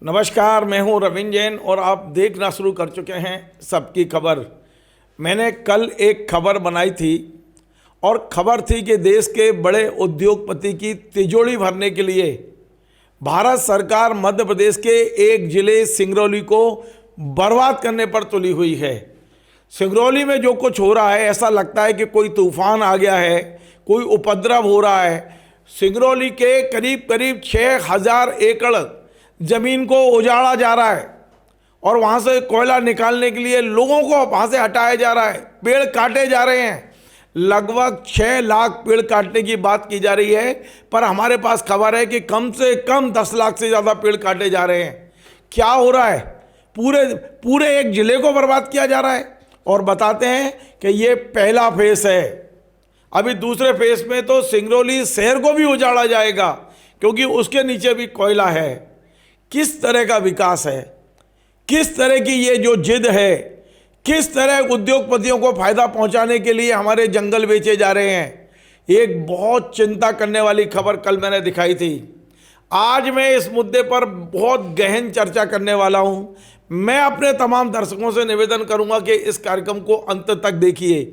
नमस्कार, मैं हूं रविंद्र जैन और आप देखना शुरू कर चुके हैं सबकी खबर। मैंने कल एक खबर बनाई थी और खबर थी कि देश के बड़े उद्योगपति की तिजोरी भरने के लिए भारत सरकार मध्य प्रदेश के एक जिले सिंगरौली को बर्बाद करने पर तुली हुई है। सिंगरौली में जो कुछ हो रहा है, ऐसा लगता है कि कोई तूफान आ गया है, कोई उपद्रव हो रहा है। सिंगरौली के करीब करीब 6000 एकड़ जमीन को उजाड़ा जा रहा है और वहाँ से कोयला निकालने के लिए लोगों को वहाँ से हटाया जा रहा है, पेड़ काटे जा रहे हैं। लगभग 6 लाख पेड़ काटने की बात की जा रही है, पर हमारे पास खबर है कि कम से कम 10 लाख से ज़्यादा पेड़ काटे जा रहे हैं। क्या हो रहा है? पूरे एक जिले को बर्बाद किया जा रहा है। और बताते हैं कि ये पहला फेस है। अभी दूसरे फेस में तो सिंगरौली शहर को भी उजाड़ा जाएगा, क्योंकि उसके नीचे भी कोयला है। किस तरह का विकास है, किस तरह की ये जो जिद है, किस तरह उद्योगपतियों को फायदा पहुंचाने के लिए हमारे जंगल बेचे जा रहे हैं। एक बहुत चिंता करने वाली खबर कल मैंने दिखाई थी। आज मैं इस मुद्दे पर बहुत गहन चर्चा करने वाला हूं। मैं अपने तमाम दर्शकों से निवेदन करूंगा कि इस कार्यक्रम को अंत तक देखिए,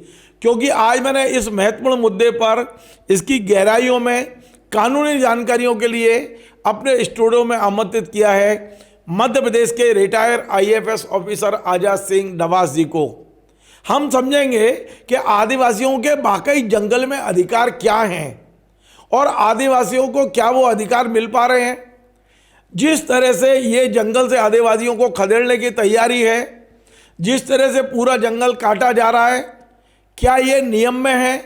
क्योंकि आज मैंने इस महत्वपूर्ण मुद्दे पर इसकी गहराइयों में कानूनी जानकारियों के लिए अपने स्टूडियो में आमंत्रित किया है मध्य प्रदेश के retire IAS officer Azad Singh Dawas जी को। हम समझेंगे कि आदिवासियों के वाकई जंगल में अधिकार क्या हैं और आदिवासियों को क्या वो अधिकार मिल पा रहे हैं। जिस तरह से ये जंगल से आदिवासियों को खदेड़ने की तैयारी है, जिस तरह से पूरा जंगल काटा जा रहा है, क्या ये नियम में है?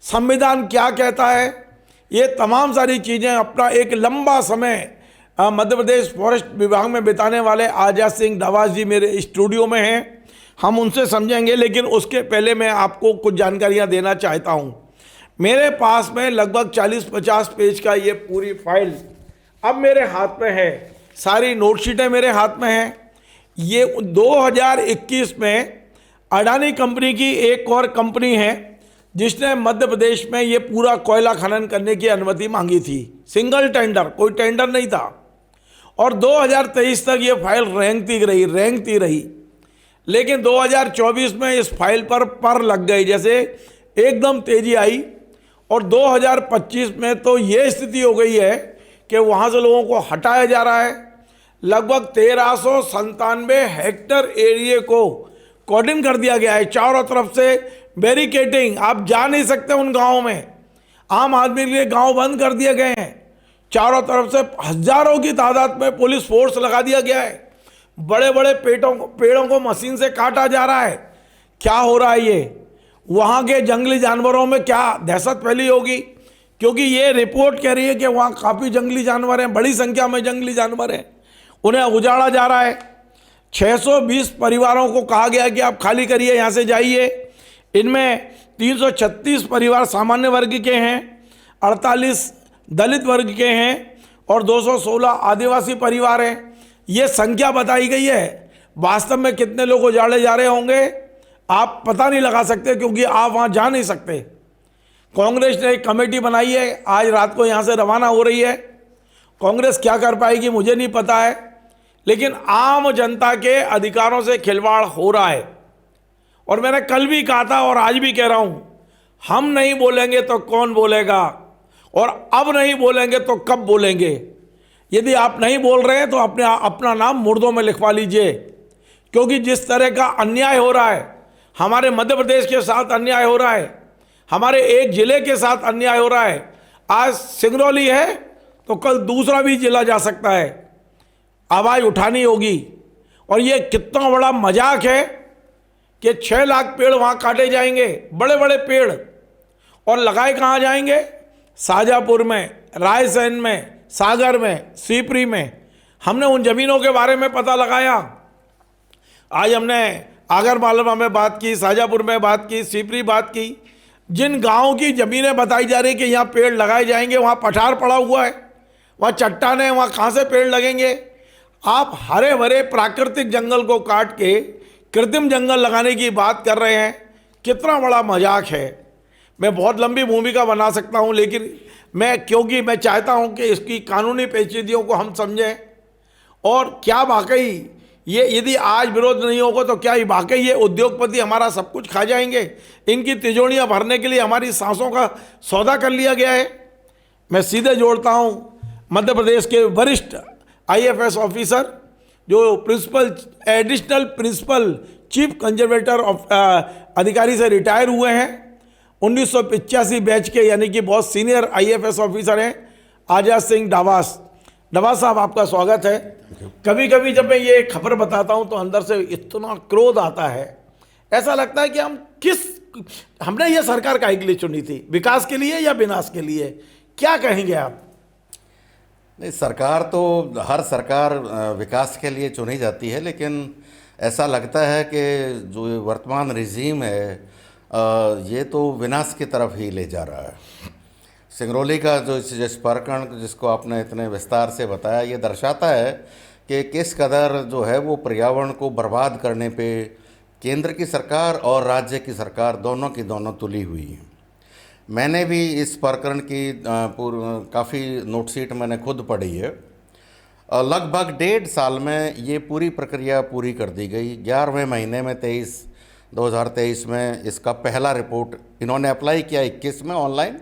संविधान क्या कहता है? ये तमाम सारी चीज़ें अपना एक लंबा समय मध्य प्रदेश फॉरेस्ट विभाग में बिताने वाले आजाद सिंह डवास जी मेरे स्टूडियो में हैं। हम उनसे समझेंगे, लेकिन उसके पहले मैं आपको कुछ जानकारियां देना चाहता हूं। मेरे पास में लगभग 40-50 पेज का ये पूरी फाइल अब मेरे हाथ में है। सारी नोटशीटें मेरे हाथ में हैं। ये 2021 में अडानी कंपनी की एक और कंपनी है जिसने मध्य प्रदेश में ये पूरा कोयला खनन करने की अनुमति मांगी थी। सिंगल टेंडर, कोई टेंडर नहीं था। और 2023 तक ये फाइल रेंगती रही। लेकिन 2024 में इस फाइल पर लग गई, जैसे एकदम तेजी आई। और 2025 में तो ये स्थिति हो गई है कि वहाँ से लोगों को हटाया जा रहा है। लगभग 1397 हेक्टर एरिया को कॉर्डन कर दिया गया है। चारों तरफ से बैरिकेडिंग, आप जा नहीं सकते उन गाँवों में। आम आदमी के लिए गाँव बंद कर दिए गए हैं। चारों तरफ से हजारों की तादाद में पुलिस फोर्स लगा दिया गया है। बड़े बड़े पेड़ों को मशीन से काटा जा रहा है। क्या हो रहा है ये? वहाँ के जंगली जानवरों में क्या दहशत फैली होगी, क्योंकि ये रिपोर्ट कह रही है कि वहाँ काफ़ी जंगली जानवर हैं, बड़ी संख्या में जंगली जानवर हैं। उन्हें उजाड़ा जा रहा है। 620 परिवारों को कहा गया कि आप खाली करिए, यहाँ से जाइए। इनमें 336 परिवार सामान्य वर्ग के हैं, 48 दलित वर्ग के हैं और 216 आदिवासी परिवार हैं। ये संख्या बताई गई है। वास्तव में कितने लोग उजाड़े जा रहे होंगे आप पता नहीं लगा सकते, क्योंकि आप वहाँ जा नहीं सकते। कांग्रेस ने एक कमेटी बनाई है, आज रात को यहाँ से रवाना हो रही है। कांग्रेस क्या कर पाएगी मुझे नहीं पता है, लेकिन आम जनता के अधिकारों से खिलवाड़ हो रहा है। और मैंने कल भी कहा था और आज भी कह रहा हूँ, हम नहीं बोलेंगे तो कौन बोलेगा, और अब नहीं बोलेंगे तो कब बोलेंगे। यदि आप नहीं बोल रहे हैं तो अपना नाम मुर्दों में लिखवा लीजिए, क्योंकि जिस तरह का अन्याय हो रहा है, हमारे मध्य प्रदेश के साथ अन्याय हो रहा है, हमारे एक जिले के साथ अन्याय हो रहा है। आज सिंगरौली है तो कल दूसरा भी जिला जा सकता है। आवाज़ उठानी होगी। और ये कितना बड़ा मजाक है कि 6 लाख पेड़ वहाँ काटे जाएंगे, बड़े बड़े पेड़, और लगाए कहाँ जाएंगे? शाजापुर में, रायसेन में, सागर में, सीपरी में। हमने उन ज़मीनों के बारे में पता लगाया। आज हमने आगरमालवा में बात की, शाजापुर में बात की, सीपरी बात की। जिन गाँव की ज़मीनें बताई जा रही कि यहाँ पेड़ लगाए जाएंगे, वहाँ पठार पड़ा हुआ है, वहाँ चट्टानें हैं, वहाँ कहाँ से पेड़ लगेंगे? आप हरे भरे प्राकृतिक जंगल को काट के कृत्रिम जंगल लगाने की बात कर रहे हैं। कितना बड़ा मजाक है। मैं बहुत लंबी भूमिका बना सकता हूं, लेकिन क्योंकि मैं चाहता हूं कि इसकी कानूनी पेचीदगियों को हम समझें और क्या वाकई ये यदि आज विरोध नहीं होगा तो क्या वाकई ये उद्योगपति हमारा सब कुछ खा जाएंगे? इनकी तिजोरियां भरने के लिए हमारी सांसों का सौदा कर लिया गया है। मैं सीधे जोड़ता हूं मध्य प्रदेश के वरिष्ठ आईएफएस ऑफिसर जो principal additional principal chief conservator of अधिकारी से रिटायर हुए हैं, 1985 बैच के, यानी कि बहुत सीनियर आईएफएस ऑफिसर हैं, आजाद सिंह डावास। डावास साहब, आपका स्वागत है। कभी कभी जब मैं ये खबर बताता हूं तो अंदर से इतना क्रोध आता है, ऐसा लगता है कि हमने ये सरकार काहे के लिए चुनी थी? विकास के लिए या विनाश के लिए? क्या कहेंगे आप? नहीं, सरकार तो हर सरकार विकास के लिए चुनी जाती है, लेकिन ऐसा लगता है कि जो वर्तमान रिजीम है ये तो विनाश की तरफ ही ले जा रहा है। सिंगरौली का जिस प्रकरण जिसको आपने इतने विस्तार से बताया, ये दर्शाता है कि किस कदर जो है वो पर्यावरण को बर्बाद करने पे केंद्र की सरकार और राज्य की सरकार दोनों की दोनों तुली हुई है। मैंने भी इस प्रकरण की काफ़ी नोटशीट मैंने खुद पढ़ी है। लगभग 1.5 साल में ये पूरी प्रक्रिया पूरी कर दी गई। 11वें महीने में 2023 में इसका पहला रिपोर्ट इन्होंने अप्लाई किया 21 में ऑनलाइन,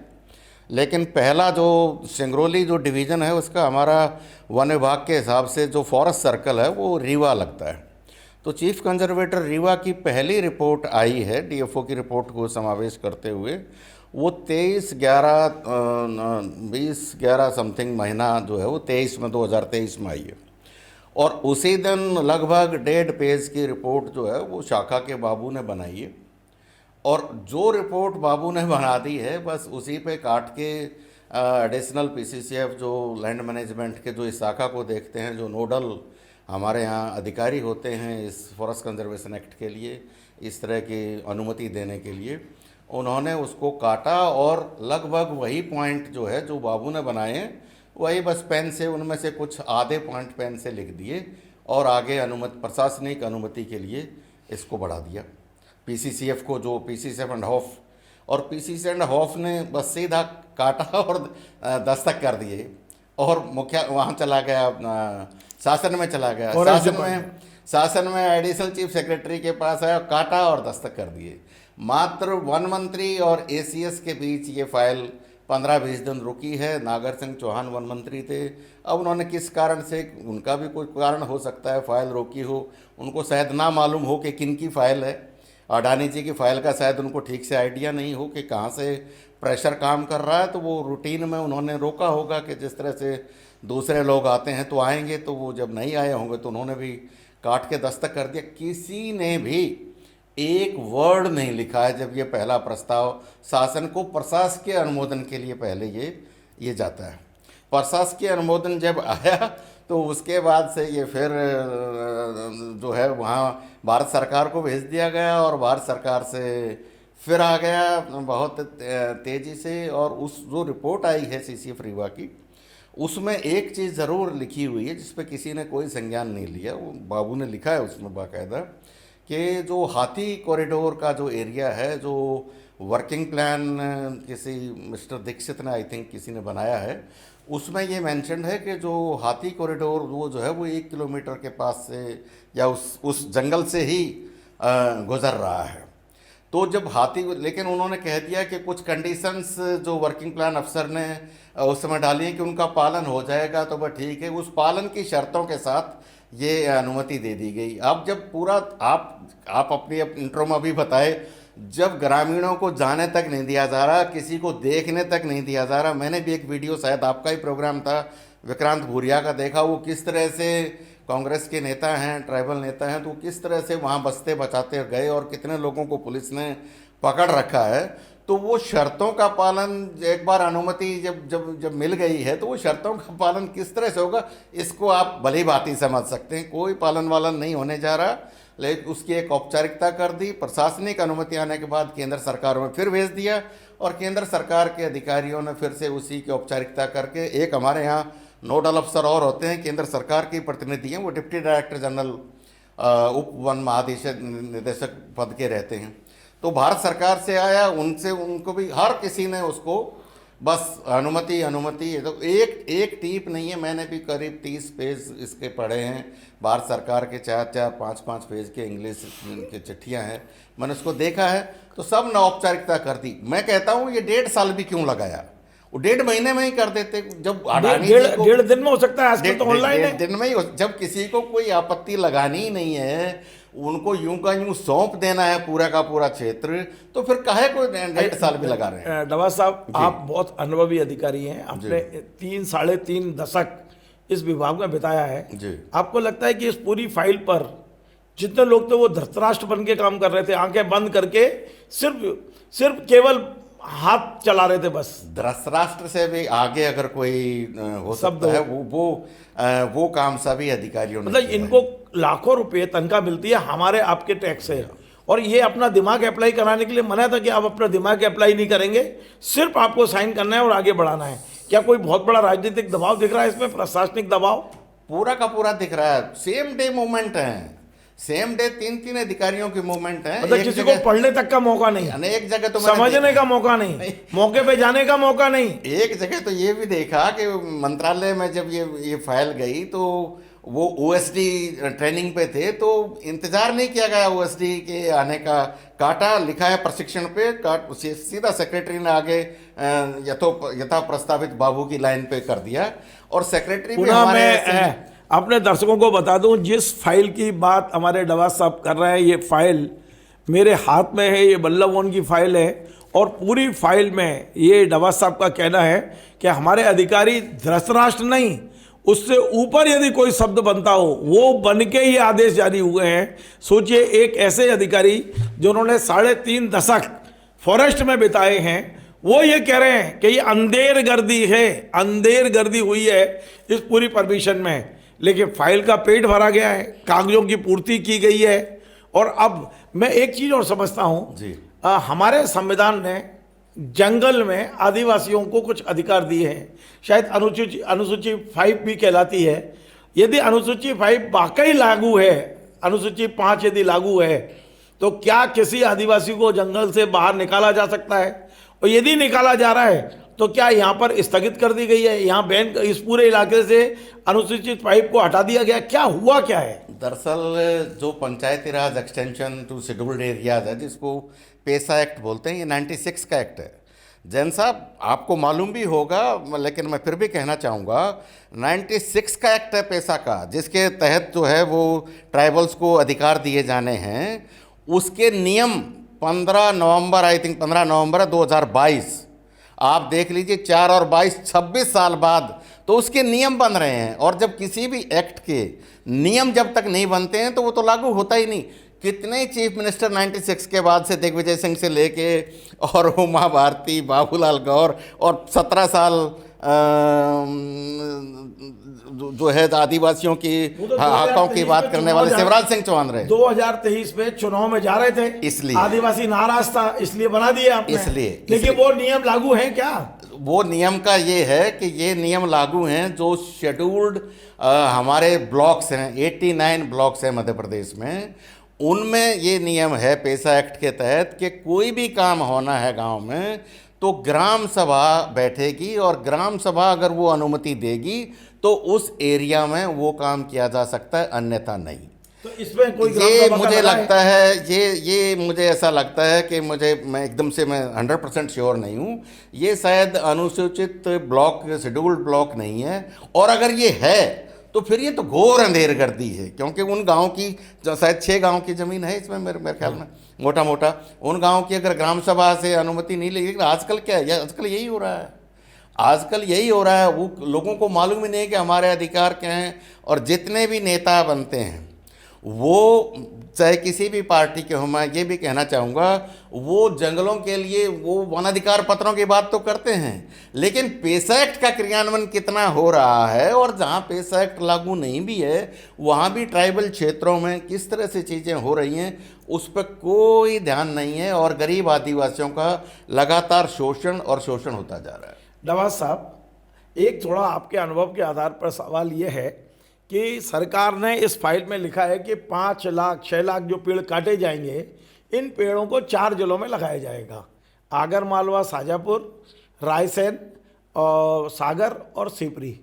लेकिन पहला जो सिंगरौली जो डिवीज़न है उसका हमारा वन विभाग के हिसाब से जो फॉरेस्ट सर्कल है वो रीवा लगता है। तो चीफ कंजर्वेटर रीवा की पहली रिपोर्ट आई है डीएफओ की रिपोर्ट को समावेश करते हुए, वो 20-11 समथिंग महीना जो है वो 2023 में आई है। और उसी दिन लगभग 1.5 पेज की रिपोर्ट जो है वो शाखा के बाबू ने बनाई है। और जो रिपोर्ट बाबू ने बना दी है बस उसी पे काट के एडिशनल पीसीसीएफ जो लैंड मैनेजमेंट के जो इस शाखा को देखते हैं, जो नोडल हमारे यहाँ अधिकारी होते हैं इस फॉरेस्ट कंजर्वेशन एक्ट के लिए, इस तरह की अनुमति देने के लिए, उन्होंने उसको काटा और लगभग वही पॉइंट जो है जो बाबू ने बनाए हैं वही बस पेन से उनमें से कुछ आधे पॉइंट पेन से लिख दिए और आगे प्रशासनिक अनुमति के लिए इसको बढ़ा दिया पीसीसीएफ को, जो पीसीसीएफ एंड हॉफ, और पीसीसी एंड हॉफ ने बस सीधा काटा और दस्तक कर दिए और मुख्य वहाँ चला गया, शासन में चला गया। शासन में एडिशनल चीफ सेक्रेटरी के पास आया, काटा और दस्तक कर दिए। मात्र वन मंत्री और एसीएस के बीच ये फाइल 15-20 दिन रुकी है। नागर सिंह चौहान वन मंत्री थे, अब उन्होंने किस कारण से, उनका भी कोई कारण हो सकता है फाइल रोकी हो, उनको शायद ना मालूम हो कि किन की फाइल है। अडानी जी की फाइल का शायद उनको ठीक से आइडिया नहीं हो कि कहाँ से प्रेशर काम कर रहा है, तो वो रूटीन में उन्होंने रोका होगा कि जिस तरह से दूसरे लोग आते हैं तो आएंगे, तो वो जब नहीं आए होंगे तो उन्होंने भी काट के दस्तक कर दिया। किसी ने भी एक वर्ड नहीं लिखा है जब ये पहला प्रस्ताव शासन को प्रशासकीय अनुमोदन के लिए पहले ये जाता है। प्रशासकीय अनुमोदन जब आया तो उसके बाद से ये फिर जो है वहाँ भारत सरकार को भेज दिया गया और भारत सरकार से फिर आ गया बहुत तेज़ी से। और उस जो रिपोर्ट आई है सीसीएफ रीवा की, उसमें एक चीज़ ज़रूर लिखी हुई है जिस पे किसी ने कोई संज्ञान नहीं लिया, वो बाबू ने लिखा है उसमें बाकायदा कि जो हाथी कॉरिडोर का जो एरिया है, जो वर्किंग प्लान किसी मिस्टर दीक्षित ने आई थिंक किसी ने बनाया है, उसमें ये मेंशन है कि जो हाथी कॉरिडोर वो जो है वो 1 किलोमीटर के पास से या उस जंगल से ही गुज़र रहा है। तो जब हाथी, लेकिन उन्होंने कह दिया कि कुछ कंडीशंस जो वर्किंग प्लान अफसर ने उस समय डाली है कि उनका पालन हो जाएगा तो वह ठीक है, उस पालन की शर्तों के साथ ये अनुमति दे दी गई। अब जब पूरा आप अपनी इंट्रो में भी बताए, जब ग्रामीणों को जाने तक नहीं दिया जा रहा, किसी को देखने तक नहीं दिया जा रहा। मैंने भी एक वीडियो, शायद आपका ही प्रोग्राम था, विक्रांत भूरिया का देखा, वो किस तरह से कांग्रेस के नेता हैं, ट्राइबल नेता हैं, तो किस तरह से वहाँ बस्ते बचाते गए और कितने लोगों को पुलिस ने पकड़ रखा है। तो वो शर्तों का पालन, एक बार अनुमति जब मिल गई है तो वो शर्तों का पालन किस तरह से होगा, इसको आप भली भांति समझ सकते हैं। कोई पालन वालन नहीं होने जा रहा, लेकिन उसकी एक औपचारिकता कर दी। प्रशासनिक अनुमति आने के बाद केंद्र सरकार में फिर भेज दिया और केंद्र सरकार के अधिकारियों ने फिर से उसी की औपचारिकता करके, एक हमारे यहाँ नोडल अफसर और होते हैं केंद्र सरकार के प्रतिनिधि हैं, वो डिप्टी डायरेक्टर जनरल उप वन निदेशक पद के रहते हैं। तो भारत सरकार से आया, उनको भी हर किसी ने उसको बस अनुमति अनुमति, ये तो एक एक टीप नहीं है। मैंने भी करीब 30 पेज इसके पढ़े हैं। भारत सरकार के 4-4, 5-5 पेज के इंग्लिश की चिट्ठियां हैं, मैंने उसको देखा है। तो सब ने औपचारिकता कर दी। मैं कहता हूँ ये 1.5 साल भी क्यों लगाया, वो 1.5 महीने में ही कर देते। जब अडानी जी को 1.5 दिन में हो सकता है, आजकल तो ऑनलाइन है। 1.5 दिन में ही जब किसी को कोई आपत्ति लगानी ही नहीं है, उनको यूं का यूं सौंप देना है पूरा का पूरा क्षेत्र, तो फिर काहे को 1.5 साल भी लगा रहे हैं। डवा साहब, आप बहुत अनुभवी अधिकारी हैं, आपने 3-3.5 दशक इस विभाग में बिताया है जी। आपको लगता है कि इस पूरी फाइल पर जितने लोग थे वो धृतराष्ट्र बन के काम कर रहे थे, आंखें बंद करके सिर्फ केवल हाथ चला रहे थे बस? धृतराष्ट्र से भी आगे अगर कोई हो सकता है, वो काम सभी अधिकारियों ने मतलब किया है। इनको लाखों रुपए तनख्वाह मिलती है हमारे आपके टैक्स से, और ये अपना दिमाग अप्लाई कराने के लिए मना था कि आप अपना दिमाग अप्लाई नहीं करेंगे, सिर्फ आपको साइन करना है और आगे बढ़ाना है। क्या कोई बहुत बड़ा राजनीतिक दबाव दिख रहा है इसमें, प्रशासनिक दबाव? पूरा का पूरा दिख रहा है। सेम डे मूवमेंट है, सेम डे 3-3 अधिकारियों की मूवमेंट है। मतलब किसी को पढ़ने तक का मौका नहीं, अनेक जगह तो समझने का मौका नहीं, मौके पे जाने का मौका नहीं। एक जगह तो ये भी देखा कि मंत्रालय में जब ये फाइल गई तो वो ओएसडी ट्रेनिंग पे थे, तो इंतजार नहीं किया गया ओएसडी के आने का। काटा लिखा है प्रशिक्षण पे, सीधा सेक्रेटरी ने आगे यथा प्रस्तावित बाबू की लाइन पे कर दिया, और सेक्रेटरी भी हमारे अपने दर्शकों को बता दूं, जिस फाइल की बात हमारे डवा साहब कर रहे हैं, ये फाइल मेरे हाथ में है, ये बल्लभ ओन की फाइल है, और पूरी फाइल में ये डवा साहब का कहना है कि हमारे अधिकारी धृतराष्ट्र नहीं, उससे ऊपर यदि कोई शब्द बनता हो वो बन के ही आदेश जारी हुए हैं। सोचिए, एक ऐसे अधिकारी जिन्होंने 3.5 दशक फॉरेस्ट में बिताए हैं, वो ये कह रहे हैं कि ये अंधेर गर्दी है, अंधेर गर्दी हुई है इस पूरी परमिशन में। लेकिन फाइल का पेट भरा गया है, कागजों की पूर्ति की गई है। और अब मैं एक चीज़ और समझता हूँ जी, हमारे संविधान ने जंगल में आदिवासियों को कुछ अधिकार दिए हैं, शायद अनुसूची 5 भी कहलाती है। यदि अनुसूची 5 वाकई लागू है, अनुसूची 5 यदि लागू है, तो क्या किसी आदिवासी को जंगल से बाहर निकाला जा सकता है? और यदि निकाला जा रहा है तो क्या यहाँ पर स्थगित कर दी गई है, यहाँ बैन, इस पूरे इलाके से अनुसूचित 5 को हटा दिया गया, क्या हुआ क्या है? दरअसल जो पंचायती राज एक्सटेंशन टू शेड्यूल्ड एरियाज है, जिसको पेसा एक्ट बोलते हैं, ये 96 का एक्ट है। जैन साहब, आपको मालूम भी होगा, लेकिन मैं फिर भी कहना चाहूँगा, 96 का एक्ट है पेसा का, जिसके तहत जो है वो ट्राइबल्स को अधिकार दिए जाने हैं। उसके नियम 15 नवंबर 2022, आप देख लीजिए, 4 और 22 26 साल बाद तो उसके नियम बन रहे हैं। और जब किसी भी एक्ट के नियम जब तक नहीं बनते हैं तो वो तो लागू होता ही नहीं। कितने चीफ मिनिस्टर 96 के बाद से, दिग्विजय सिंह से लेके और उमा भारती, बाबूलाल गौर, और 17 साल जो है आदिवासियों की हकों की बात करने वाले शिवराज सिंह चौहान रहे। 2023 में चुनाव में जा रहे थे, इसलिए आदिवासी नाराज था, इसलिए बना दिया आपने। इसलिए लेकिन वो नियम लागू हैं क्या? वो नियम का ये है कि ये नियम लागू हैं जो शेड्यूल्ड हमारे ब्लॉक्स हैं, 89 ब्लॉक्स हैं मध्य प्रदेश में, उनमें ये नियम है पेसा एक्ट के तहत कि कोई भी काम होना है गांव में तो ग्राम सभा बैठेगी, और ग्राम सभा अगर वो अनुमति देगी तो उस एरिया में वो काम किया जा सकता है, अन्यथा नहीं। तो इसमें कोई ये मुझे लगता है, ये मुझे ऐसा लगता है कि मैं एकदम से मैं 100% श्योर नहीं हूँ, ये शायद अनुसूचित ब्लॉक, शेड्यूल्ड ब्लॉक नहीं है। और अगर ये है तो फिर ये तो घोर अंधेर गर्दी है, क्योंकि उन गाँव की जो शायद 6 गाँव की ज़मीन है इसमें, मेरे ख्याल में मोटा मोटा, उन गाँव की अगर ग्राम सभा से अनुमति नहीं लेगी। आजकल क्या है, आजकल यही हो रहा है, आजकल यही हो रहा है। वो लोगों को मालूम ही नहीं है कि हमारे अधिकार क्या हैं। और जितने भी नेता बनते हैं वो चाहे किसी भी पार्टी के हों, मैं ये भी कहना चाहूँगा, वो जंगलों के लिए वो वन अधिकार पत्रों की बात तो करते हैं, लेकिन पेसा एक्ट का क्रियान्वयन कितना हो रहा है, और जहाँ पेसा एक्ट लागू नहीं भी है वहाँ भी ट्राइबल क्षेत्रों में किस तरह से चीज़ें हो रही हैं, उस पर कोई ध्यान नहीं है। और गरीब आदिवासियों का लगातार शोषण होता जा रहा है। डवा साहब, एक थोड़ा आपके अनुभव के आधार पर सवाल ये है कि सरकार ने इस फाइल में लिखा है कि 5 लाख 6 लाख जो पेड़ काटे जाएंगे, इन पेड़ों को 4 जिलों में लगाया जाएगा, आगर मालवा, शाजापुर, रायसेन और सागर और सिपरी।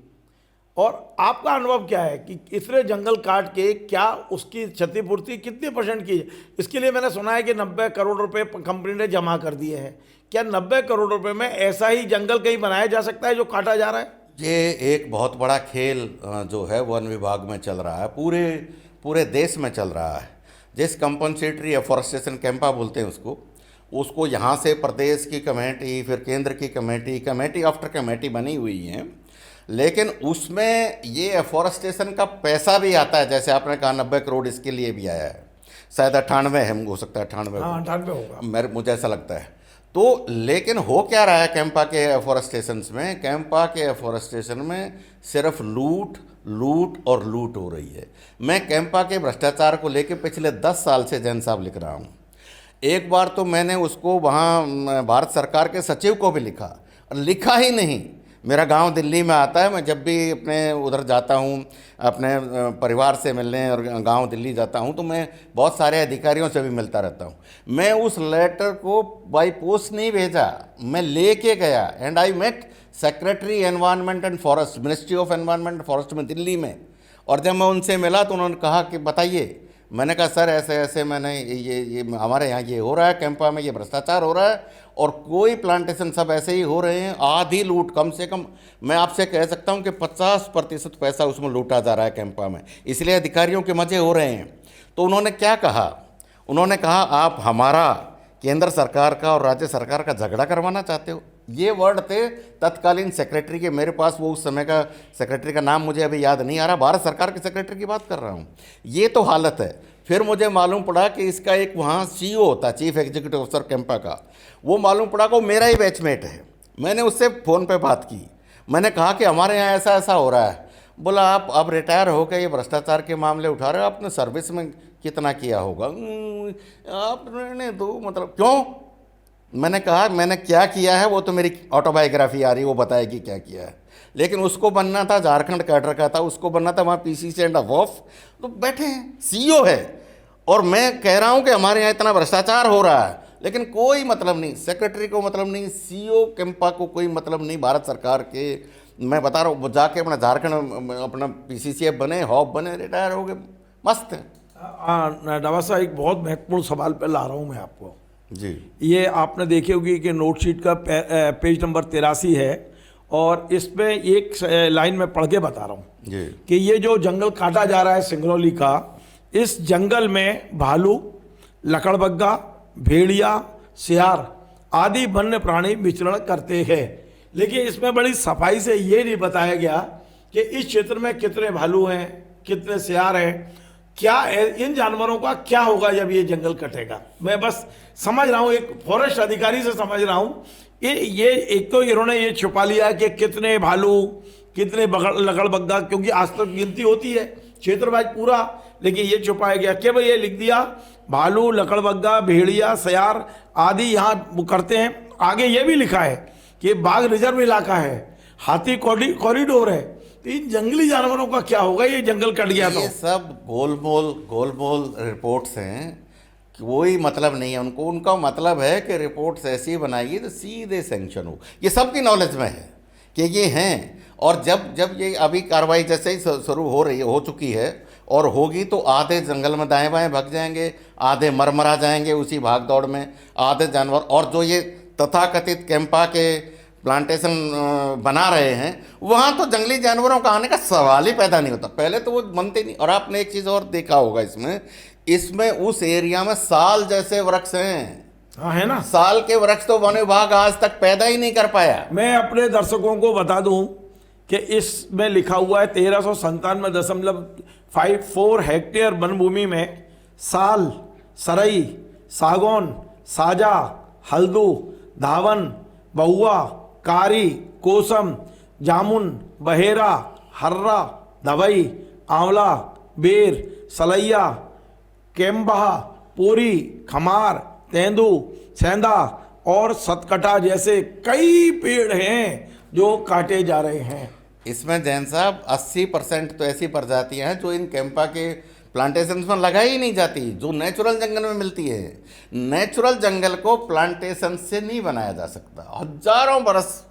और आपका अनुभव क्या है कि इतने जंगल काट के क्या उसकी क्षतिपूर्ति कितने % की है? इसके लिए मैंने सुना है कि 90 करोड़ रुपए कंपनी ने जमा कर दिए हैं। क्या 90 करोड़ रुपए में ऐसा ही जंगल कहीं बनाया जा सकता है जो काटा जा रहा है? ये एक बहुत बड़ा खेल जो है वन विभाग में चल रहा है, पूरे पूरे देश में चल रहा है। जिस कंपनसेटरी एफॉरेस्टेशन कैंपा बोलते हैं उसको यहाँ से प्रदेश की कमेटी, फिर केंद्र की कमेटी, कमेटी आफ्टर कमेटी बनी हुई है, लेकिन उसमें ये एफॉरेस्टेशन का पैसा भी आता है। जैसे आपने कहा 90 करोड़ इसके लिए भी आया है, शायद 98 है, हो सकता है 98 होगा, मुझे ऐसा लगता है। तो लेकिन हो क्या रहा है कैंपा के एफॉरेस्टेशन में? कैंपा के एफॉरेस्टेशन में सिर्फ लूट लूट और लूट हो रही है। मैं कैंपा के भ्रष्टाचार को लेकर पिछले 10 साल से जैन साहब लिख रहा हूँ। एक बार तो मैंने उसको वहाँ भारत सरकार के सचिव को भी लिखा, लिखा ही नहीं। मेरा गांव दिल्ली में आता है, मैं जब भी अपने उधर जाता हूँ अपने परिवार से मिलने और गांव दिल्ली जाता हूँ तो मैं बहुत सारे अधिकारियों से भी मिलता रहता हूँ। मैं उस लेटर को बाई पोस्ट नहीं भेजा, मैं लेके गया and I met secretary environment and forest, ministry of environment and forest में दिल्ली में। और जब मैं उनसे मिला तो उन्होंने कहा कि बताइए। मैंने कहा सर ऐसे ऐसे मैंने ये हमारे यहाँ ये हो रहा है, कैंपा में ये भ्रष्टाचार हो रहा है और कोई प्लांटेशन सब ऐसे ही हो रहे हैं, आधी लूट, कम से कम मैं आपसे कह सकता हूँ कि 50% पैसा उसमें लूटा जा रहा है कैंपा में, इसलिए अधिकारियों के मजे हो रहे हैं। तो उन्होंने क्या कहा? उन्होंने कहा आप हमारा केंद्र सरकार का और राज्य सरकार का झगड़ा करवाना चाहते हो। ये वर्ड थे तत्कालीन सेक्रेटरी के, मेरे पास वो उस समय का सेक्रेटरी का नाम मुझे अभी याद नहीं आ रहा, भारत सरकार के सेक्रेटरी की बात कर रहा हूँ। ये तो हालत है। फिर मुझे मालूम पड़ा कि इसका एक वहाँ CEO होता, चीफ एग्जीक्यूटिव ऑफिसर कैंपा का, वो मालूम पड़ा कि वो मेरा ही बैचमेट है। मैंने उससे फ़ोन पे बात की, मैंने कहा कि हमारे यहाँ ऐसा ऐसा हो रहा है। बोला आप अब रिटायर होकर ये भ्रष्टाचार के मामले उठा रहे हो, आपने सर्विस में कितना किया होगा? आप रहने दो, मतलब क्यों? मैंने कहा मैंने क्या किया है वो तो मेरी ऑटोबायोग्राफी आ रही है, वो बताएगी क्या किया है। लेकिन उसको बनना था झारखंड कैडर का था, उसको बनना था वहाँ PCC एंड ऑफ, तो बैठे हैं, CEO है। और मैं कह रहा हूँ कि हमारे यहाँ इतना भ्रष्टाचार हो रहा है, लेकिन कोई मतलब नहीं, सेक्रेटरी को मतलब नहीं, CEO कैंपा को कोई मतलब नहीं, भारत सरकार के। मैं बता रहा हूँ जाके अपना झारखंड अपना PCCF बने, हॉप बने, रिटायर हो गए, मस्त है। डावा साहब एक बहुत महत्वपूर्ण सवाल पे ला रहा हूँ मैं आपको जी। ये आपने देखी होगी कि नोट शीट का पेज नंबर 83 है और इसमें एक लाइन में पढ़ के बता रहा हूँ जी कि ये जो जंगल काटा जा रहा है सिंगरौली का, इस जंगल में भालू, लकड़बग्गा, भेड़िया, सियार आदि वन्य प्राणी विचरण करते हैं। लेकिन इसमें बड़ी सफाई से ये नहीं बताया गया कि इस क्षेत्र में कितने भालू हैं, कितने सियार हैं, क्या इन जानवरों का क्या होगा जब ये जंगल कटेगा। मैं बस समझ रहा हूँ, एक फॉरेस्ट अधिकारी से समझ रहा हूँ। ये एक तो इन्होंने ये छुपा लिया कि कितने भालू, कितने लकड़बग्गा, क्योंकि आज तक गिनती होती है क्षेत्र वाइज पूरा, लेकिन ये छुपाया गया। केवल ये लिख दिया भालू, लकड़बग्गा, भेड़िया, सियार आदि यहाँ करते हैं। आगे ये भी लिखा है कि बाघ रिजर्व इलाका है, हाथी कॉरिडोर है। तो इन जंगली जानवरों का क्या होगा ये जंगल कट गया तो? ये सब गोलमोल रिपोर्ट्स हैं, कोई मतलब नहीं है उनको। उनका मतलब है कि रिपोर्ट्स ऐसी बनाइए तो सीधे सैंक्शन हो। ये सबकी नॉलेज में है कि ये हैं, और जब ये अभी कार्रवाई जैसे ही शुरू हो चुकी है और होगी तो आधे जंगल में दाएं बाएं भाग जाएंगे, आधे मरमरा जाएंगे उसी भाग दौड़ में, आधे जानवर। और जो ये तथाकथित कैंपा के प्लांटेशन बना रहे हैं वहाँ तो जंगली जानवरों का आने का सवाल ही पैदा नहीं होता, पहले तो वो बनते नहीं। और आपने एक चीज़ और देखा होगा इसमें उस एरिया में साल जैसे वृक्ष हैं। हाँ, है ना। साल के वृक्ष तो वन विभाग आज तक पैदा ही नहीं कर पाया। मैं अपने दर्शकों को बता दूं कि इसमें लिखा हुआ है 1397.54 हेक्टेयर वन भूमि में साल, सरई, सागौन, साजा, हल्दू, धावन, बहुआ, कारी, कोसम, जामुन, बहेरा, हर्रा, दवाई, आंवला, बेर, सलैया, केम्बा, पोरी, खमार, तेंदू, सेंधा और सतकटा जैसे कई पेड़ हैं जो काटे जा रहे हैं। इसमें जैन साहब 80% तो ऐसी प्रजातियां हैं जो इन कैंपा के प्लांटेशन में लगाई ही नहीं जाती, जो नेचुरल जंगल में मिलती है। नेचुरल जंगल को प्लांटेशन से नहीं बनाया जा सकता। हजारों बरस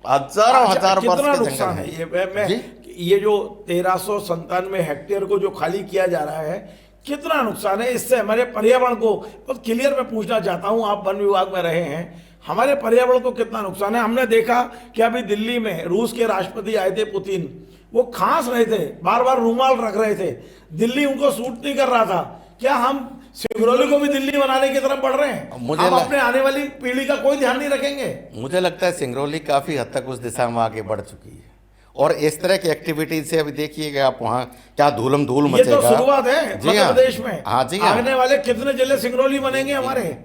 हजारों अच्छा, हजार वर्ष कितना के नुकसान जंगल है हैं। जी ये जो 1397 हेक्टेयर को जो खाली किया जा रहा है, कितना नुकसान है इससे हमारे पर्यावरण को? बहुत क्लियर मैं पूछना चाहता हूं, आप वन विभाग में रहे हैं, हमारे पर्यावरण को कितना नुकसान है? हमने देखा कि अभी दिल्ली में रूस के राष्ट्रपति आए थे पुतिन, वो खांस रहे थे, बार बार रूमाल रख रहे थे, दिल्ली उनको सूट नहीं कर रहा था। क्या हम सिंगरौली को भी दिल्ली बनाने की तरफ बढ़ रहे हैं? हम अपने आने वाली पीढ़ी का कोई ध्यान नहीं रखेंगे? मुझे लगता है सिंगरौली काफी हद तक उस दिशा में आगे बढ़ चुकी है, और इस तरह की एक्टिविटीज से अभी देखिएगा आप वहाँ क्या धूलम धूल ये मचेगा। तो शुरुआत है जी मध्य हाँ, प्रदेश में। हाँ जी हाँ, आने वाले कितने जिले सिंगरौली बनेंगे हमारे?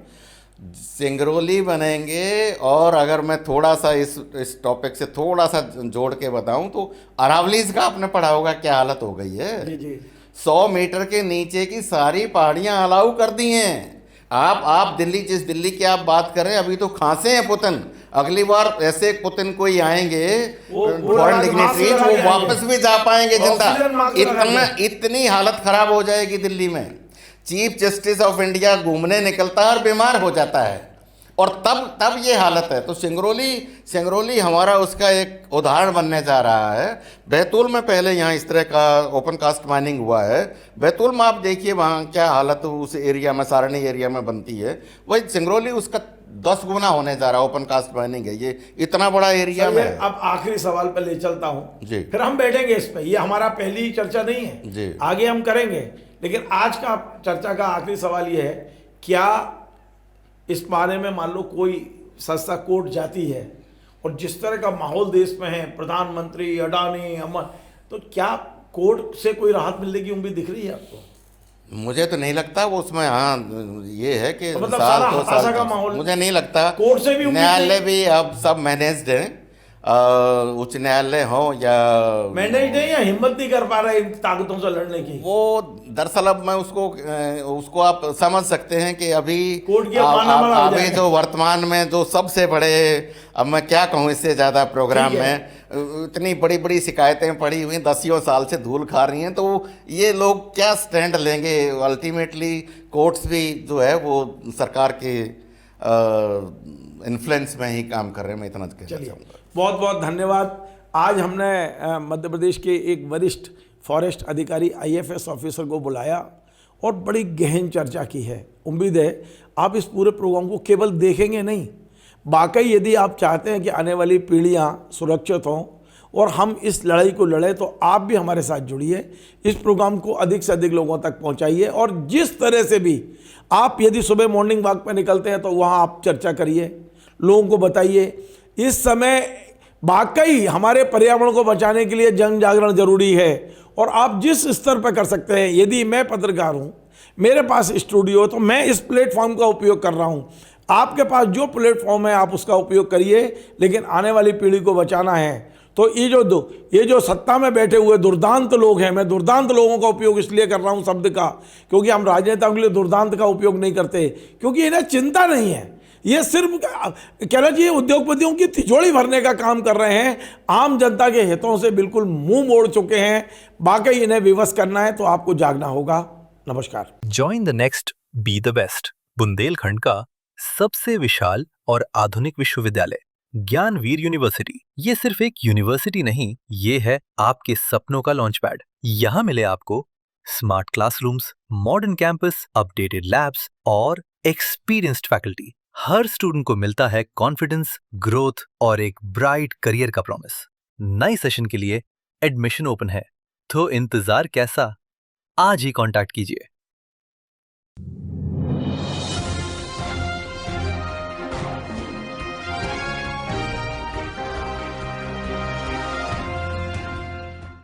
सिंगरौली बनेंगे। और अगर मैं थोड़ा सा इस टॉपिक से थोड़ा सा जोड़ के बताऊं तो अरावलीज का आपने पढ़ा होगा क्या हालत हो गई है। जी जी। 100 मीटर के नीचे की सारी पहाड़ियां अलाउ कर दी हैं। आप दिल्ली, जिस दिल्ली की आप बात कर रहे हैं, अभी तो खांसे हैं पुतिन। अगली बार ऐसे पुतिन कोई आएंगे फॉरेन डिग्नेटरीज, वो वापस भी जा पाएंगे जिंदा। इतनी हालत खराब हो जाएगी दिल्ली में। चीफ जस्टिस ऑफ इंडिया घूमने निकलता है और बीमार हो जाता है, और तब ये हालत है। तो सिंगरौली हमारा उसका एक उदाहरण बनने जा रहा है। बैतूल में पहले यहाँ इस तरह का ओपन कास्ट माइनिंग हुआ है। बैतूल में आप देखिए वहाँ क्या हालत उस एरिया में, सारणी एरिया में बनती है, वही सिंगरौली उसका 10 गुना होने जा रहा है। ओपन कास्ट माइनिंग है, ये इतना बड़ा एरिया में है। अब आखिरी सवाल पे ले चलता हूँ जी, फिर हम बैठेंगे इस पे। ये हमारा पहली चर्चा नहीं है जी, आगे हम करेंगे, लेकिन आज का चर्चा का आखिरी सवाल ये है, क्या इस बारे में मान लो कोई संस्था कोर्ट जाती है और जिस तरह का माहौल देश में है, प्रधानमंत्री, अडानी, अमन, तो क्या कोर्ट से कोई राहत मिलने की उम्मीद दिख रही है आपको? मुझे तो नहीं लगता वो उसमें। हाँ, ये है कि मतलब साल सारा 2 हताशा साल का माहौल मुझे नहीं लगता। कोर्ट से भी उम्मीद न्यायालय नहीं? भी अब सब मैनेज्ड है, उच्च न्यायालय हो या मैनेज नहीं, या हिम्मत नहीं कर पा रहे इन ताकतों से लड़ने की? वो दरअसल अब मैं उसको आप समझ सकते हैं कि अभी कोर्ट की अपमानना हो अभी जाएगा। जो वर्तमान में जो सबसे बड़े, अब मैं क्या कहूँ इससे ज़्यादा, प्रोग्राम ठीक है। में इतनी बड़ी बड़ी शिकायतें पड़ी हुई 10 साल से धूल खा रही हैं, तो ये लोग क्या स्टैंड लेंगे? अल्टीमेटली कोर्ट्स भी जो है वो सरकार के इन्फ्लुएंस में ही काम कर रहे हैं। मैं इतना कहना चाहूँगा। बहुत बहुत धन्यवाद। आज हमने मध्य प्रदेश के एक वरिष्ठ फॉरेस्ट अधिकारी, IFS ऑफिसर को बुलाया और बड़ी गहन चर्चा की है। उम्मीद है आप इस पूरे प्रोग्राम को केवल देखेंगे नहीं, वाकई यदि आप चाहते हैं कि आने वाली पीढ़ियां सुरक्षित हों और हम इस लड़ाई को लड़ें, तो आप भी हमारे साथ जुड़िए, इस प्रोग्राम को अधिक से अधिक लोगों तक पहुंचाइए। और जिस तरह से भी आप यदि सुबह मॉर्निंग वॉक पर निकलते हैं तो वहाँ आप चर्चा करिए, लोगों को बताइए। इस समय वाकई हमारे पर्यावरण को बचाने के लिए जन जागरण जरूरी है, और आप जिस स्तर पर कर सकते हैं। यदि मैं पत्रकार हूँ, मेरे पास स्टूडियो, तो मैं इस प्लेटफॉर्म का उपयोग कर रहा हूँ। आपके पास जो प्लेटफॉर्म है आप उसका उपयोग करिए, लेकिन आने वाली पीढ़ी को बचाना है। तो ये जो सत्ता में बैठे हुए दुर्दांत लोग हैं, मैं दुर्दांत लोगों का उपयोग इसलिए कर रहा हूँ शब्द का, क्योंकि हम राजनेताओं के लिए दुर्दांत का उपयोग नहीं करते, क्योंकि इन्हें चिंता नहीं है। ये सिर्फ कहना चाहिए उद्योगपतियों की तिजोरी भरने का काम कर रहे हैं, आम जनता के हितों से बिल्कुल मुंह मोड़ चुके हैं। वाकई इन्हें विवश करना है तो आपको जागना होगा। नमस्कार। Join the next be the best, Bundelkhand का सबसे विशाल और आधुनिक विश्वविद्यालय ज्ञानवीर यूनिवर्सिटी। ये सिर्फ एक यूनिवर्सिटी नहीं, ये है आपके सपनों का लॉन्च पैड। यहाँ मिले आपको smart classrooms, modern campus, updated labs और एक्सपीरियंस्ड फैकल्टी। हर स्टूडेंट को मिलता है कॉन्फिडेंस, ग्रोथ और एक ब्राइट करियर का प्रॉमिस। नए सेशन के लिए एडमिशन ओपन है, तो इंतजार कैसा? आज ही कांटेक्ट कीजिए।